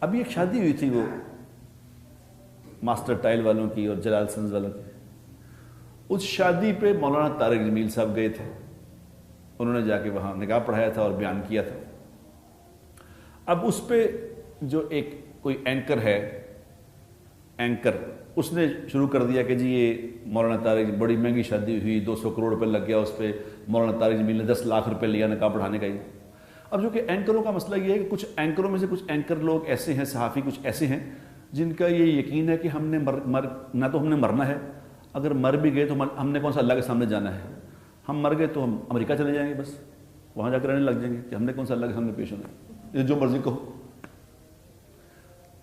ابھی ایک شادی ہوئی تھی وہ ماسٹر ٹائل والوں کی اور جلال سنز والوں کی. اس شادی پہ مولانا طارق جمیل صاحب گئے تھے. انہوں نے جا کے وہاں نکاح پڑھایا تھا اور بیان کیا تھا. اب اس پہ جو ایک کوئی اینکر ہے، اینکر، اس نے شروع کر دیا کہ جی یہ مولانا طارق بڑی مہنگی شادی ہوئی، 200 کروڑ روپے لگ گیا اس پہ، مولانا طارق جمیل نے 10 لاکھ روپے لیا نکاح پڑھانے کا ہی. اب جو کہ اینکروں کا مسئلہ یہ ہے کہ کچھ اینکروں میں سے کچھ اینکر لوگ ایسے ہیں، صحافی کچھ ایسے ہیں جن کا یہ یقین ہے کہ ہم نے نہ تو ہم نے مرنا ہے، اگر مر بھی گئے تو ہم نے کون سا اللہ کے سامنے جانا ہے. ہم مر گئے تو ہم امریکہ چلے جائیں گے، بس وہاں جا کر رہنے لگ جائیں گے کہ ہم نے کون سا اللہ کے سامنے پیش ہونا ہے، جو مرضی کہو.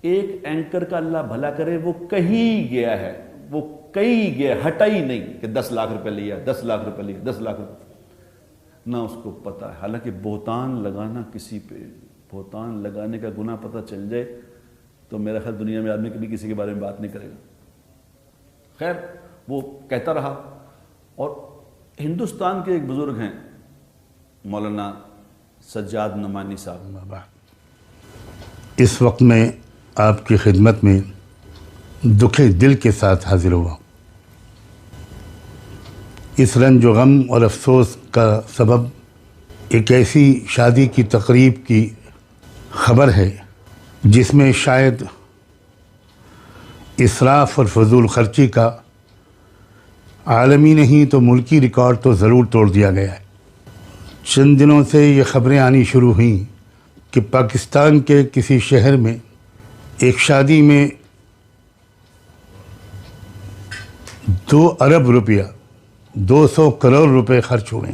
ایک اینکر کا اللہ بھلا کرے وہ کہیں گیا ہے، وہ کہیں گیا، ہٹا ہی نہیں کہ 10 لاکھ روپے لیا، 10 لاکھ روپے لیا، 10 لاکھ روپے، نہ اس کو پتہ ہے. حالانکہ بہتان لگانا، کسی پہ بہتان لگانے کا گناہ پتہ چل جائے تو میرا خیال دنیا میں آدمی کبھی کسی کے بارے میں بات نہیں کرے گا. خیر وہ کہتا رہا. اور ہندوستان کے ایک بزرگ ہیں مولانا سجاد نعمانی صاحب. اس وقت میں آپ کی خدمت میں دکھے دل کے ساتھ حاضر ہوا. اس رنج و غم اور افسوس کا سبب ایک ایسی شادی کی تقریب کی خبر ہے جس میں شاید اسراف اور فضول خرچی کا عالمی نہیں تو ملکی ریکارڈ تو ضرور توڑ دیا گیا ہے. چند دنوں سے یہ خبریں آنی شروع ہوئیں کہ پاکستان کے کسی شہر میں ایک شادی میں 2 ارب روپیہ 200 کروڑ روپے خرچ ہوئے.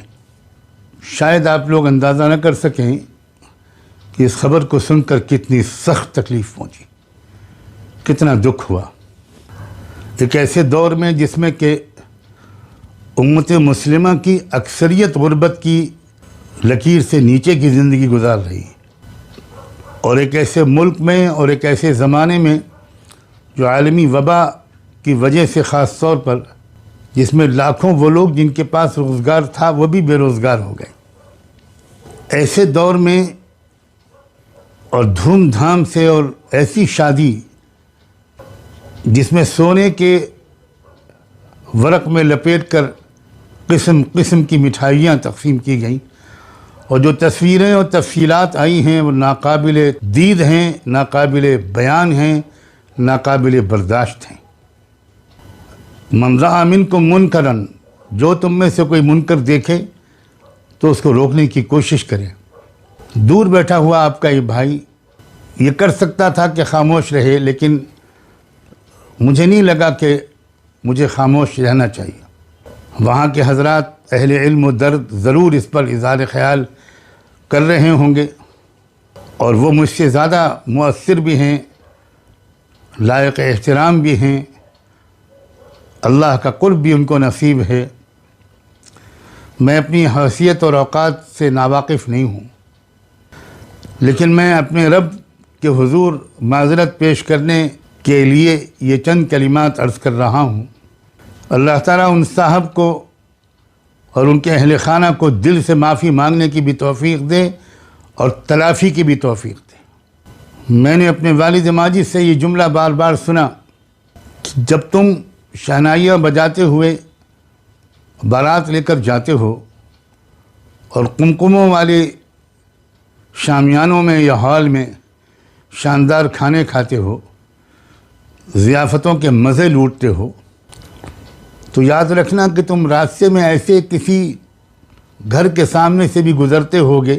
شاید آپ لوگ اندازہ نہ کر سکیں کہ اس خبر کو سن کر کتنی سخت تکلیف پہنچی، کتنا دکھ ہوا. ایک ایسے دور میں جس میں کہ امت مسلمہ کی اکثریت غربت کی لکیر سے نیچے کی زندگی گزار رہی، اور ایک ایسے ملک میں اور ایک ایسے زمانے میں جو عالمی وبا کی وجہ سے خاص طور پر جس میں لاکھوں وہ لوگ جن کے پاس روزگار تھا وہ بھی بے روزگار ہو گئے. ایسے دور میں اور دھوم دھام سے اور ایسی شادی جس میں سونے کے ورق میں لپیٹ کر قسم قسم کی مٹھائیاں تقسیم کی گئیں، اور جو تصویریں اور تفصیلات آئی ہیں وہ ناقابل دید ہیں، ناقابل بیان ہیں، ناقابل برداشت ہیں. من رأى منکم منکرا، جو تم میں سے کوئی منکر دیکھے تو اس کو روکنے کی کوشش کرے. دور بیٹھا ہوا آپ کا یہ بھائی یہ کر سکتا تھا کہ خاموش رہے، لیکن مجھے نہیں لگا کہ مجھے خاموش رہنا چاہیے. وہاں کے حضرات اہل علم و درد ضرور اس پر اظہار خیال کر رہے ہوں گے، اور وہ مجھ سے زیادہ مؤثر بھی ہیں، لائق احترام بھی ہیں، اللہ کا قرب بھی ان کو نصیب ہے. میں اپنی حیثیت اور اوقات سے ناواقف نہیں ہوں، لیکن میں اپنے رب کے حضور معذرت پیش کرنے کے لیے یہ چند کلمات عرض کر رہا ہوں. اللہ تعالیٰ ان صاحب کو اور ان کے اہل خانہ کو دل سے معافی مانگنے کی بھی توفیق دے اور تلافی کی بھی توفیق دے. میں نے اپنے والد ماجد سے یہ جملہ بار بار سنا کہ جب تم شہنائیاں بجاتے ہوئے بارات لے کر جاتے ہو اور قمقموں والے شامیانوں میں یا ہال میں شاندار کھانے کھاتے ہو، ضیافتوں کے مزے لوٹتے ہو، تو یاد رکھنا کہ تم راستے میں ایسے کسی گھر کے سامنے سے بھی گزرتے ہوگے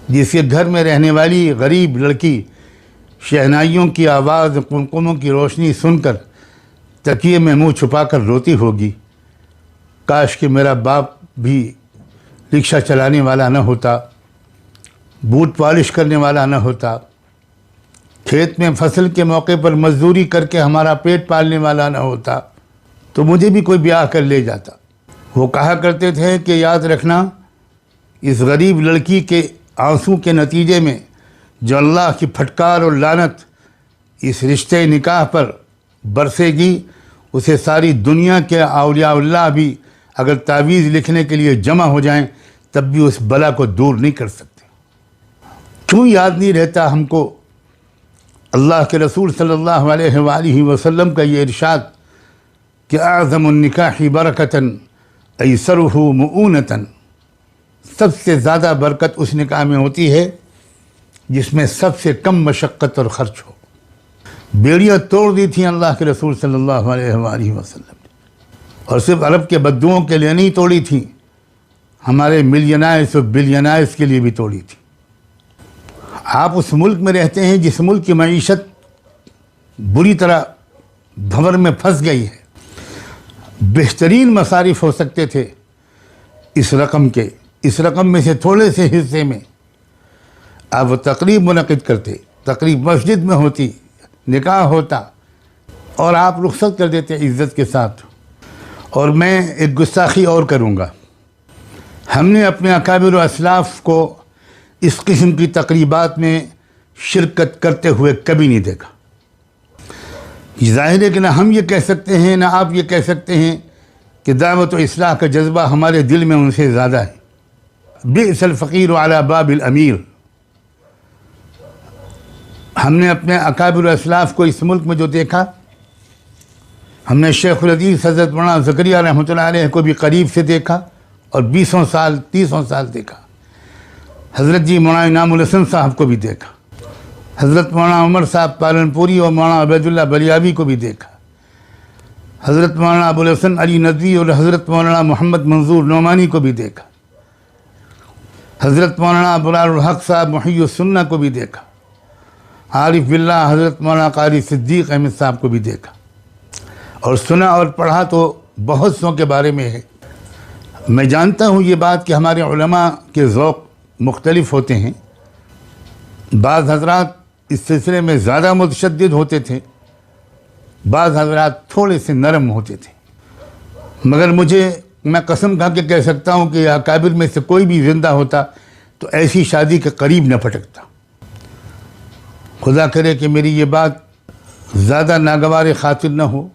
جس کے گھر میں رہنے والی غریب لڑکی شہنائیوں کی آواز، قمقموں کی روشنی سن کر تکیے میں منہ چھپا کر روتی ہوگی. کاش کہ میرا باپ بھی رکشہ چلانے والا نہ ہوتا، بوٹ پالش کرنے والا نہ ہوتا، کھیت میں فصل کے موقع پر مزدوری کر کے ہمارا پیٹ پالنے والا نہ ہوتا، تو مجھے بھی کوئی بیاہ کر لے جاتا. وہ کہا کرتے تھے کہ یاد رکھنا اس غریب لڑکی کے آنسو کے نتیجے میں جو اللہ کی پھٹکار اور لعنت اس رشتے نکاح پر برسے گی، اسے ساری دنیا کے اولیاء اللہ بھی اگر تعویذ لکھنے کے لیے جمع ہو جائیں تب بھی اس بلا کو دور نہیں کر سکتے. کیوں یاد نہیں رہتا ہم کو اللہ کے رسول صلی اللہ علیہ وآلہ وسلم کا یہ ارشاد کہ اعظم النکاح برکتاً ایسرہ مؤونتاً، سب سے زیادہ برکت اس نکاح میں ہوتی ہے جس میں سب سے کم مشقت اور خرچ ہو۔ بیڑیاں توڑ دی تھیں اللہ کے رسول صلی اللہ علیہ وآلہ وسلم نے، اور صرف عرب کے بدوؤں کے لیے نہیں توڑی تھیں، ہمارے ملینائرز اور بلینائرز کے لیے بھی توڑی تھی۔ آپ اس ملک میں رہتے ہیں جس ملک کی معیشت بری طرح بھنور میں پھنس گئی ہے، بہترین مصارف ہو سکتے تھے اس رقم میں سے تھوڑے سے حصے میں آپ وہ تقریب منعقد کرتے، تقریب مسجد میں ہوتی، نکاح ہوتا، اور آپ رخصت کر دیتے عزت کے ساتھ۔ اور میں ایک گستاخی اور کروں گا، ہم نے اپنے اکابر و اسلاف کو اس قسم کی تقریبات میں شرکت کرتے ہوئے کبھی نہیں دیکھا۔ ظاہر ہے کہ نہ ہم یہ کہہ سکتے ہیں نہ آپ یہ کہہ سکتے ہیں کہ دعوت و اصلاح کا جذبہ ہمارے دل میں ان سے زیادہ ہے۔ بئس الفقیر علی باب الامیر، ہم نے اپنے اکابر و اسلاف کو اس ملک میں جو دیکھا، ہم نے شیخ الحدیث حضرت مولانا زکریا رحمۃ اللہ علیہ کو بھی قریب سے دیکھا اور 30 سال دیکھا، حضرت جی مولانا انعام الحسن صاحب کو بھی دیکھا، حضرت مولانا عمر صاحب پالنپوری اور مولانا عبید اللہ بلیاوی کو بھی دیکھا، حضرت مولانا ابو الحسن علی ندوی اور حضرت مولانا محمد منظور نعمانی کو بھی دیکھا، حضرت مولانا ابرار الحق صاحب محی السنہ کو بھی دیکھا، عارف باللہ حضرت مولانا قاری صدیق احمد صاحب کو بھی دیکھا، اور سنا اور پڑھا تو بہت سو کے بارے میں ہے۔ میں جانتا ہوں یہ بات کہ ہمارے علماء کے ذوق مختلف ہوتے ہیں، بعض حضرات اس سلسلے میں زیادہ متشدد ہوتے تھے، بعض حضرات تھوڑے سے نرم ہوتے تھے، مگر میں قسم کھا کے کہہ سکتا ہوں کہ اکابر میں سے کوئی بھی زندہ ہوتا تو ایسی شادی کے قریب نہ پھٹکتا۔ خدا کرے کہ میری یہ بات زیادہ ناگوار خاطر نہ ہو،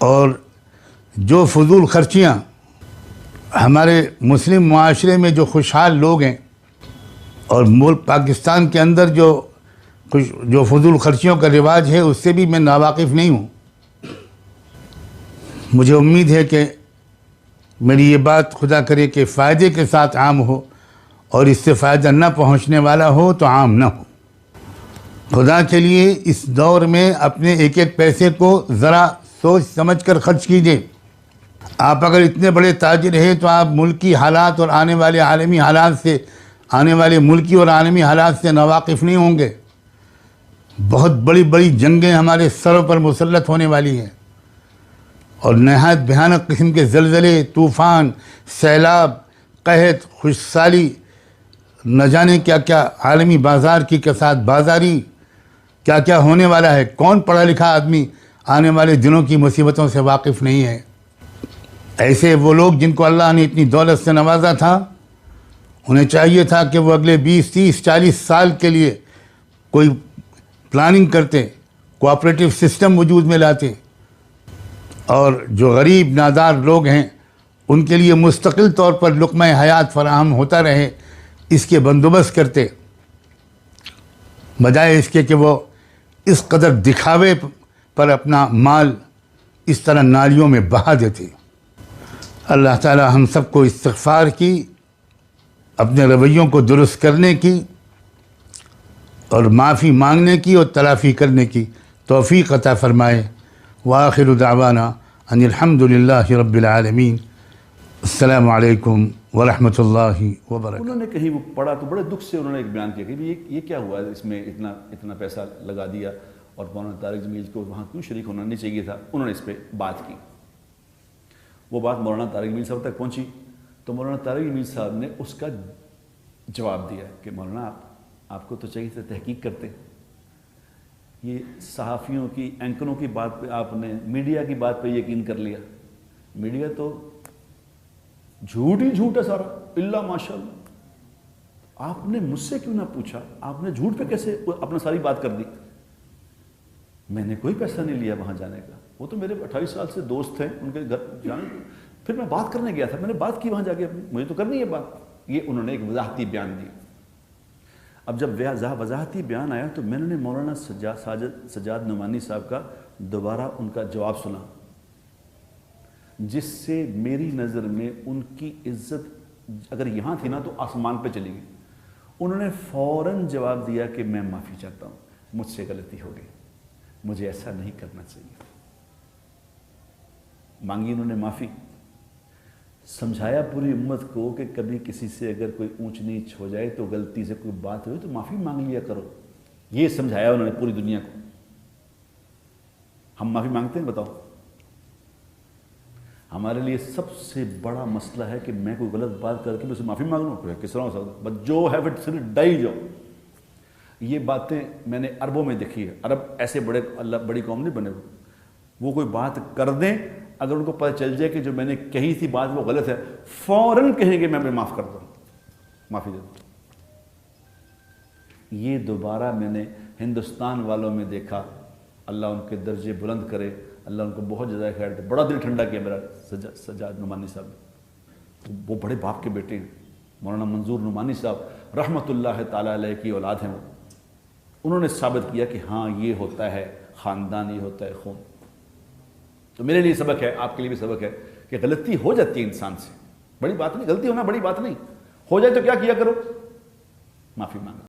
اور جو فضول خرچیاں ہمارے مسلم معاشرے میں جو خوشحال لوگ ہیں اور ملک پاکستان کے اندر جو فضول خرچیوں کا رواج ہے اس سے بھی میں ناواقف نہیں ہوں۔ مجھے امید ہے کہ میری یہ بات خدا کرے کہ فائدے کے ساتھ عام ہو، اور اس سے فائدہ نہ پہنچنے والا ہو تو عام نہ ہو۔ خدا کے لیے اس دور میں اپنے ایک ایک پیسے کو ذرا سوچ سمجھ کر خرچ کیجیے۔ آپ اگر اتنے بڑے تاجر ہیں تو آپ ملکی حالات اور آنے والے ملکی اور عالمی حالات سے ناواقف نہیں ہوں گے۔ بہت بڑی بڑی جنگیں ہمارے سروں پر مسلط ہونے والی ہیں، اور نہایت بھیانک قسم کے زلزلے، طوفان، سیلاب، قحط، خشک سالی، نہ جانے کیا کیا عالمی بازار کی کساد بازاری، کیا کیا ہونے والا ہے۔ کون پڑھا لکھا آدمی آنے والے دنوں کی مصیبتوں سے واقف نہیں ہے؟ ایسے وہ لوگ جن کو اللہ نے اتنی دولت سے نوازا تھا، انہیں چاہیے تھا کہ وہ اگلے 20، 30، 40 سال کے لیے کوئی پلاننگ کرتے، کوآپریٹو سسٹم وجود میں لاتے، اور جو غریب نادار لوگ ہیں ان کے لیے مستقل طور پر لقمہ حیات فراہم ہوتا رہے، اس کے بندوبست کرتے، بجائے اس کے کہ وہ اس قدر دکھاوے پر اپنا مال اس طرح نالیوں میں بہا دیتے۔ اللہ تعالی ہم سب کو استغفار کی، اپنے رویوں کو درست کرنے کی اور معافی مانگنے کی اور تلافی کرنے کی توفیق عطا فرمائے۔ وآخر دعوانا ان الحمد للہ رب العالمین۔ السلام علیکم ورحمۃ اللہ وبرکاتہ۔ انہوں نے کہیں وہ پڑھا تو بڑے دکھ سے انہوں نے ایک بیان کیا کہ یہ کیا ہوا ہے، اس میں اتنا پیسہ لگا دیا، اور مولانا طارق جمیل کو وہاں کیوں شریک ہونا نہیں چاہیے تھا۔ انہوں نے اس پہ بات کی، وہ بات مولانا طارق جمیل صاحب تک پہنچی، تو مولانا طارق جمیل صاحب نے اس کا جواب دیا کہ مولانا آپ کو تو چاہیے تھا تحقیق کرتے، یہ صحافیوں کی، اینکروں کی بات پہ آپ نے، میڈیا کی بات پہ یقین کر لیا۔ میڈیا تو جھوٹ ہی جھوٹ ہے سارا، الا ماشاء اللہ۔ آپ نے مجھ سے کیوں نہ پوچھا، آپ نے جھوٹ پہ کیسے اپنا ساری بات کر دی؟ میں نے کوئی پیسہ نہیں لیا وہاں جانے کا، وہ تو میرے 28 سال سے دوست تھے، ان کے گھر جانے، پھر میں بات کرنے گیا تھا، میں نے بات کی وہاں جا کے اپنی، مجھے تو کرنی ہے بات۔ یہ انہوں نے ایک وضاحتی بیان دی۔ اب جب وضاحتی بیان آیا تو میں نے مولانا سجاد نعمانی صاحب کا دوبارہ ان کا جواب سنا، جس سے میری نظر میں ان کی عزت اگر یہاں تھی نا تو آسمان پہ چلی گئی۔ انہوں نے فوراً جواب دیا کہ میں معافی چاہتا ہوں، مجھ سے غلطی ہو گئی، مجھے ایسا نہیں کرنا چاہیے۔ مانگی انہوں نے معافی، سمجھایا پوری امت کو کہ کبھی کسی سے اگر کوئی اونچ نیچ ہو جائے تو غلطی سے کوئی بات ہوئی تو معافی مانگ لیا کرو، یہ سمجھایا انہوں نے پوری دنیا کو۔ ہم معافی مانگتے ہیں؟ بتاؤ۔ ہمارے لیے سب سے بڑا مسئلہ ہے کہ میں کوئی غلط بات کر کے میں اسے معافی مانگ لوں، کس طرح ہو سکتا؟ بٹ جو ہے اٹ صرف ڈائی جاؤ۔ یہ باتیں میں نے عربوں میں دیکھی ہے، عرب ایسے بڑی قوم نہیں بنے، وہ کوئی بات کر دیں، اگر ان کو پتہ چل جائے کہ جو میں نے کہی تھی بات وہ غلط ہے، فوراً کہیں گے میں معاف کر دوں، معافی دے دوں۔ یہ دوبارہ میں نے ہندوستان والوں میں دیکھا، اللہ ان کے درجے بلند کرے، اللہ ان کو بہت جزائے خیر دے، بڑا دل ٹھنڈا کیا میرا سجاد نعمانی صاحب، وہ بڑے باپ کے بیٹے ہیں، مولانا منظور نعمانی صاحب رحمۃ اللہ تعالیٰ علیہ کی اولاد ہیں، انہوں نے ثابت کیا کہ ہاں یہ ہوتا ہے خاندان، یہ ہوتا ہے خون۔ تو میرے لیے سبق ہے، آپ کے لیے بھی سبق ہے کہ غلطی ہو جاتی ہے انسان سے، بڑی بات نہیں، غلطی ہونا بڑی بات نہیں، ہو جائے تو کیا کیا کرو؟ معافی مانگو۔